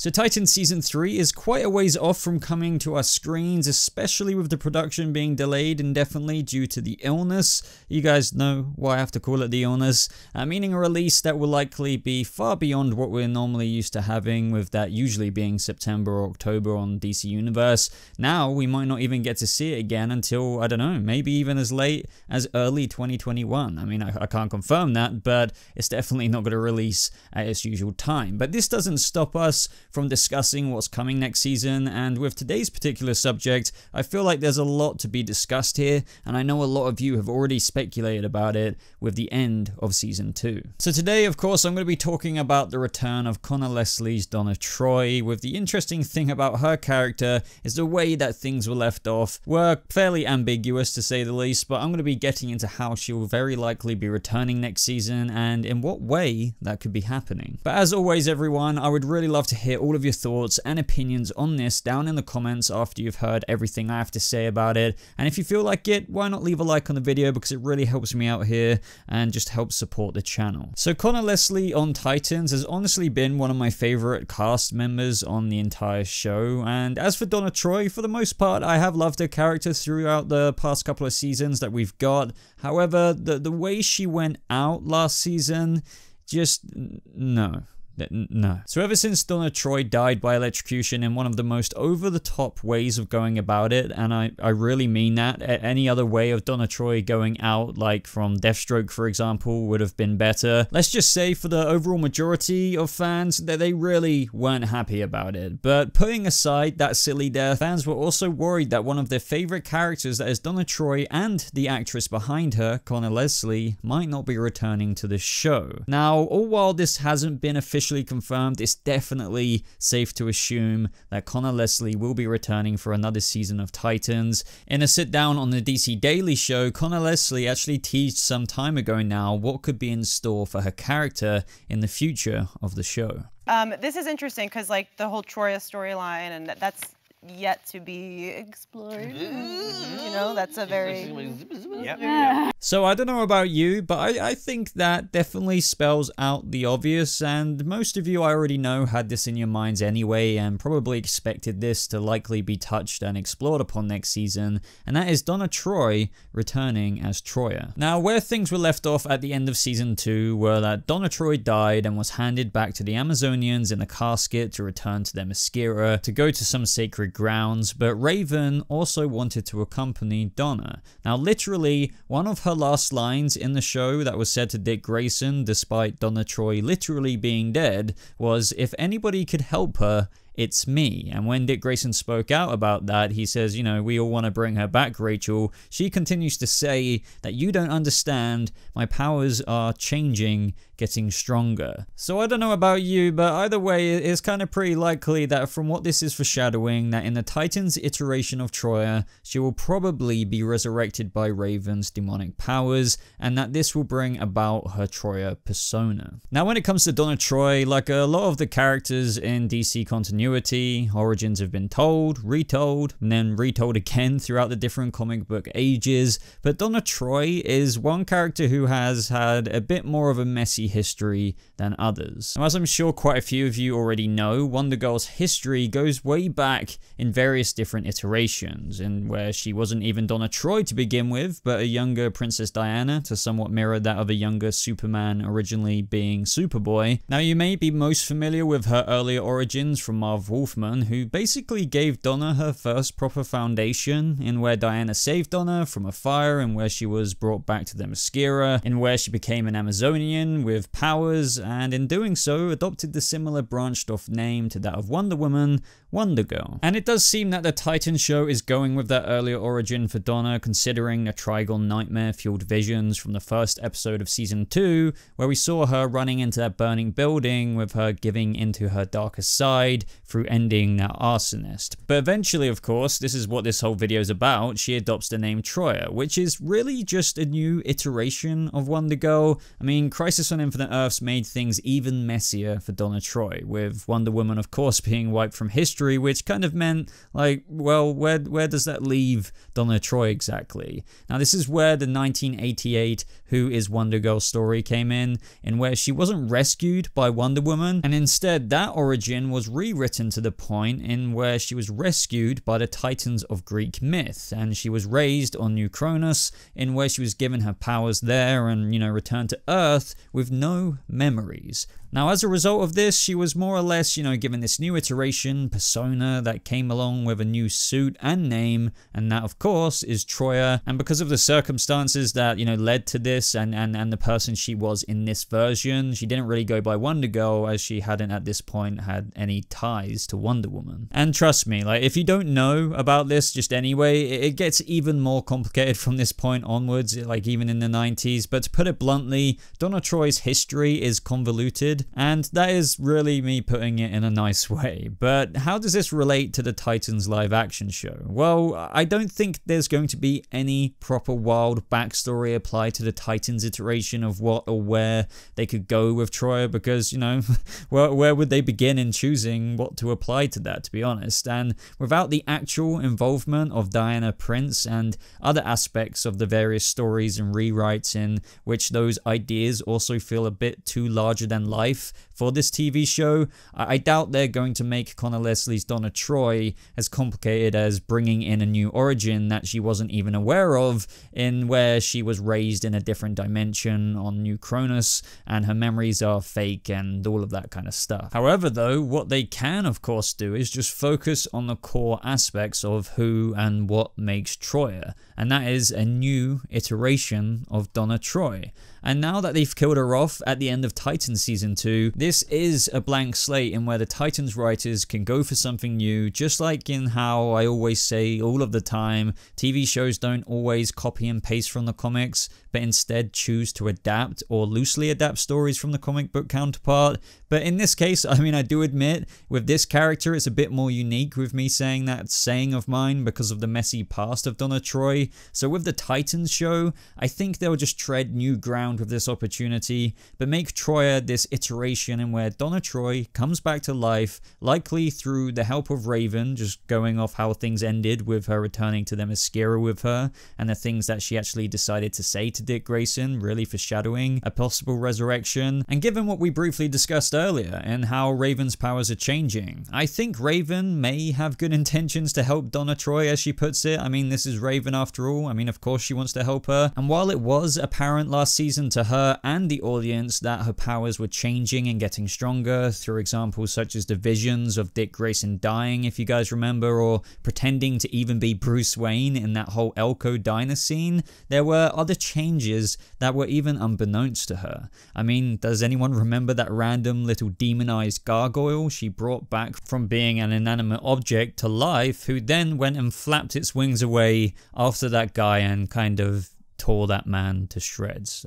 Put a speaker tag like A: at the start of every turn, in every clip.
A: So Titans Season 3 is quite a ways off from coming to our screens, especially with the production being delayed indefinitely due to the illness. You guys know why I have to call it the illness, meaning a release that will likely be far beyond what we're normally used to having, with that usually being September or October on DC Universe. Now we might not even get to see it again until, I don't know, maybe even as late as early 2021. I mean, I can't confirm that, but it's definitely not going to release at its usual time. But this doesn't stop us from discussing what's coming next season, and with today's particular subject, I feel like there's a lot to be discussed here, and I know a lot of you have already speculated about it with the end of Season 2. So today, of course, I'm going to be talking about the return of Conor Leslie's Donna Troy, with the interesting thing about her character is the way that things were left off were fairly ambiguous to say the least, but I'm going to be getting into how she will very likely be returning next season and in what way that could be happening. But as always, everyone, I would really love to hear all of your thoughts and opinions on this down in the comments after you've heard everything I have to say about it. And if you feel like it, why not leave a like on the video, because it really helps me out here and just helps support the channel. So Conor Leslie on Titans has honestly been one of my favorite cast members on the entire show, and as for Donna Troy, for the most part I have loved her character throughout the past couple of seasons that we've got. However, the way she went out last season, just no. So ever since Donna Troy died by electrocution in one of the most over-the-top ways of going about it, and I really mean that, any other way of Donna Troy going out, like from Deathstroke for example, would have been better. Let's just say for the overall majority of fans that they really weren't happy about it. But putting aside that silly death, fans were also worried that one of their favorite characters, that is Donna Troy, and the actress behind her, Conor Leslie, might not be returning to the show. Now, all while this hasn't been officially confirmed, it's definitely safe to assume that Conor Leslie will be returning for another season of Titans. In a sit down on the DC Daily Show, Conor Leslie actually teased some time ago now what could be in store for her character in the future of the show.
B: This is interesting because like the whole Troia storyline, and that's yet to be explored. You know, that's a very...
A: So I don't know about you, but I think that definitely spells out the obvious, and most of you I already know had this in your minds anyway and probably expected this to likely be touched and explored upon next season, and that is Donna Troy returning as Troia. Now, where things were left off at the end of Season 2 were that Donna Troy died and was handed back to the Amazonians in a casket to return to their Mascara to go to some sacred grounds, but Raven also wanted to accompany Donna. Now, literally, one of her last lines in the show that was said to Dick Grayson, despite Donna Troy literally being dead, was, "If anybody could help her, it's me." And when Dick Grayson spoke out about that, he says, you know, "We all want to bring her back, Rachel." She continues to say that "you don't understand, my powers are changing, getting stronger." So I don't know about you, but either way, it's kind of pretty likely that from what this is foreshadowing, that in the Titans iteration of Troia, she will probably be resurrected by Raven's demonic powers, and that this will bring about her Troia persona. Now, when it comes to Donna Troy, like a lot of the characters in DC continuity, origins have been told, retold, and then retold again throughout the different comic book ages, but Donna Troy is one character who has had a bit more of a messy history than others. Now, as I'm sure quite a few of you already know, Wonder Girl's history goes way back in various different iterations, in where she wasn't even Donna Troy to begin with, but a younger Princess Diana to somewhat mirror that of a younger Superman, originally being Superboy. Now, you may be most familiar with her earlier origins from Marv Wolfman, who basically gave Donna her first proper foundation, in where Diana saved Donna from a fire, and where she was brought back to the Mascara, in where she became an Amazonian with powers, and in doing so adopted the similar branched off name to that of Wonder Woman, Wonder Girl. And it does seem that the Titan show is going with that earlier origin for Donna, considering the Trigon nightmare fueled visions from the first episode of Season 2, where we saw her running into that burning building with her giving into her darker side through ending that arsonist. But eventually, of course, this is what this whole video is about, she adopts the name Troia, which is really just a new iteration of Wonder Girl. I mean, Crisis on Infinite Earths made things even messier for Donna Troy, with Wonder Woman of course being wiped from history, which kind of meant, like, well, where does that leave Donna Troy exactly? Now, this is where the 1988 Who is Wonder Girl story came in where she wasn't rescued by Wonder Woman, and instead that origin was rewritten written to the point in where she was rescued by the Titans of Greek myth, and she was raised on New Cronus, in where she was given her powers there and, returned to Earth with no memories. Now, as a result of this, she was more or less, given this new iteration, persona that came along with a new suit and name, and that, of course, is Troia. And because of the circumstances that, led to this and the person she was in this version, she didn't really go by Wonder Girl, as she hadn't at this point had any ties to Wonder Woman. And trust me, if you don't know about this just anyway, it gets even more complicated from this point onwards, even in the 90s. But to put it bluntly, Donna Troy's history is convoluted. And that is really me putting it in a nice way. But how does this relate to the Titans live action show? Well, I don't think there's going to be any proper wild backstory applied to the Titans iteration of what or where they could go with Troia, because, where would they begin in choosing what to apply to that, to be honest? And without the actual involvement of Diana Prince and other aspects of the various stories and rewrites in which those ideas also feel a bit too larger than life for this TV show, I doubt they're going to make Conor Leslie's Donna Troy as complicated as bringing in a new origin that she wasn't even aware of, in where she was raised in a different dimension on New Cronus and her memories are fake and all of that kind of stuff. However though, what they can of course do is just focus on the core aspects of who and what makes Troia, and that is a new iteration of Donna Troy. And now that they've killed her off at the end of Titans Season 2, this is a blank slate in where the Titans writers can go for something new, just like in how I always say all of the time, TV shows don't always copy and paste from the comics, but instead choose to adapt or loosely adapt stories from the comic book counterpart. But in this case, I do admit, with this character, it's a bit more unique with me saying that saying of mine because of the messy past of Donna Troy. So with the Titans show, I think they'll just tread new ground with this opportunity, but make Troia this iteration in where Donna Troy comes back to life, likely through the help of Raven, just going off how things ended with her returning to Themyscira with her, and the things that she actually decided to say to Dick Grayson, really foreshadowing a possible resurrection. And given what we briefly discussed earlier and how Raven's powers are changing, I think Raven may have good intentions to help Donna Troy, as she puts it. This is Raven after all. Of course she wants to help her. And while it was apparent last season to her and the audience that her powers were changing and getting stronger through examples such as the visions of Dick Grayson dying, if you guys remember, or pretending to even be Bruce Wayne in that whole Elko diner scene, there were other changes that were even unbeknownst to her. Does anyone remember that random little demonized gargoyle she brought back from being an inanimate object to life, who then went and flapped its wings away after that guy and kind of tore that man to shreds?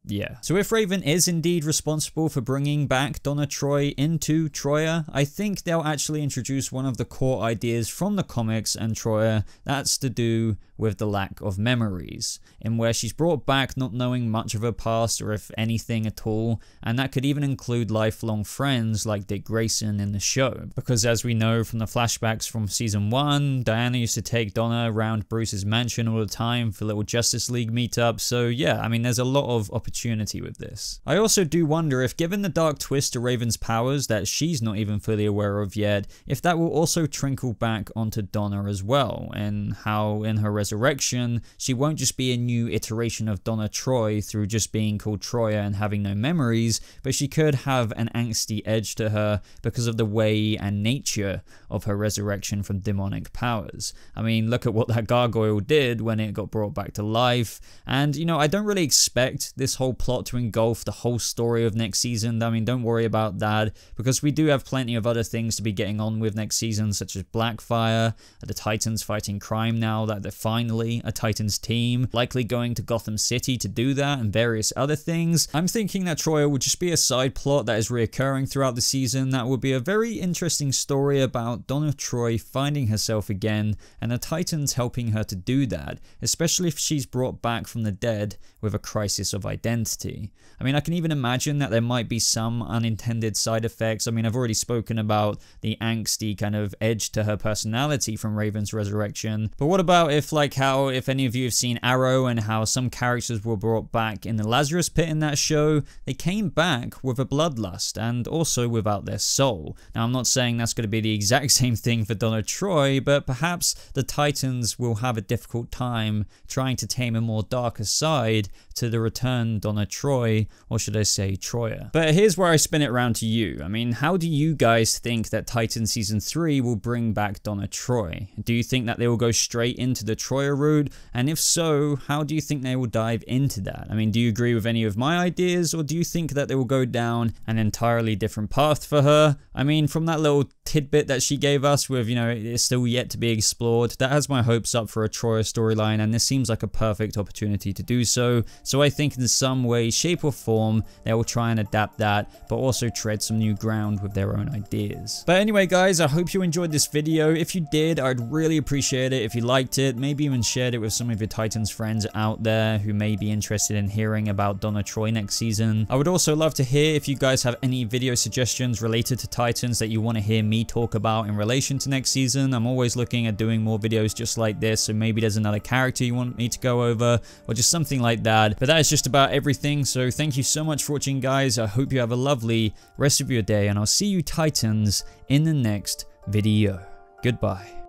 A: Yeah. So if Raven is indeed responsible for bringing back Donna Troy into Troia, I think they'll actually introduce one of the core ideas from the comics and Troia that's to do with the lack of memories, in where she's brought back not knowing much of her past or if anything at all, and that could even include lifelong friends like Dick Grayson in the show, because as we know from the flashbacks from season 1, Diana used to take Donna around Bruce's mansion all the time for little Justice League meetups. So yeah, there's a lot of opportunity with this. I also do wonder if, given the dark twist to Raven's powers that she's not even fully aware of yet, if that will also trickle back onto Donna as well, and how in her resurrection she won't just be a new iteration of Donna Troy through just being called Troia and having no memories, but she could have an angsty edge to her because of the way and nature of her resurrection from demonic powers. Look at what that gargoyle did when it got brought back to life, and I don't really expect this whole plot to engulf the whole story of next season. Don't worry about that, because we do have plenty of other things to be getting on with next season, such as Blackfire, the Titans fighting crime now that they're finally a Titans team, likely going to Gotham City to do that, and various other things. I'm thinking that Troia would just be a side plot that is reoccurring throughout the season that would be a very interesting story about Donna Troy finding herself again and the Titans helping her to do that, especially if she's brought back from the dead with a crisis of identity. entity. I mean, I can even imagine that there might be some unintended side effects. I mean, I've already spoken about the angsty kind of edge to her personality from Raven's resurrection. But what about if, like, how, if any of you have seen Arrow and how some characters were brought back in the Lazarus Pit in that show, they came back with a bloodlust and also without their soul. Now, I'm not saying that's going to be the exact same thing for Donna Troy, but perhaps the Titans will have a difficult time trying to tame a more darker side to the returned Donna Troy, or should I say Troia. But here's where I spin it around to you. I mean, how do you guys think that Titan Season 3 will bring back Donna Troy? Do you think that they will go straight into the Troia route? And if so, how do you think they will dive into that? I mean, do you agree with any of my ideas, or do you think that they will go down an entirely different path for her? I mean, from that little tidbit that she gave us with, you know, it's still yet to be explored, that has my hopes up for a Troia storyline, and this seems like a perfect opportunity to do so. So I think in some way, shape or form, they will try and adapt that, but also tread some new ground with their own ideas. But anyway, guys, I hope you enjoyed this video. If you did, I'd really appreciate it if you liked it, maybe even shared it with some of your Titans friends out there who may be interested in hearing about Donna Troy next season. I would also love to hear if you guys have any video suggestions related to Titans that you want to hear me talk about in relation to next season. I'm always looking at doing more videos just like this, so maybe there's another character you want me to go over, or just something like that. But that is just about everything, so thank you so much for watching, guys. I hope you have a lovely rest of your day, and I'll see you Titans in the next video. Goodbye.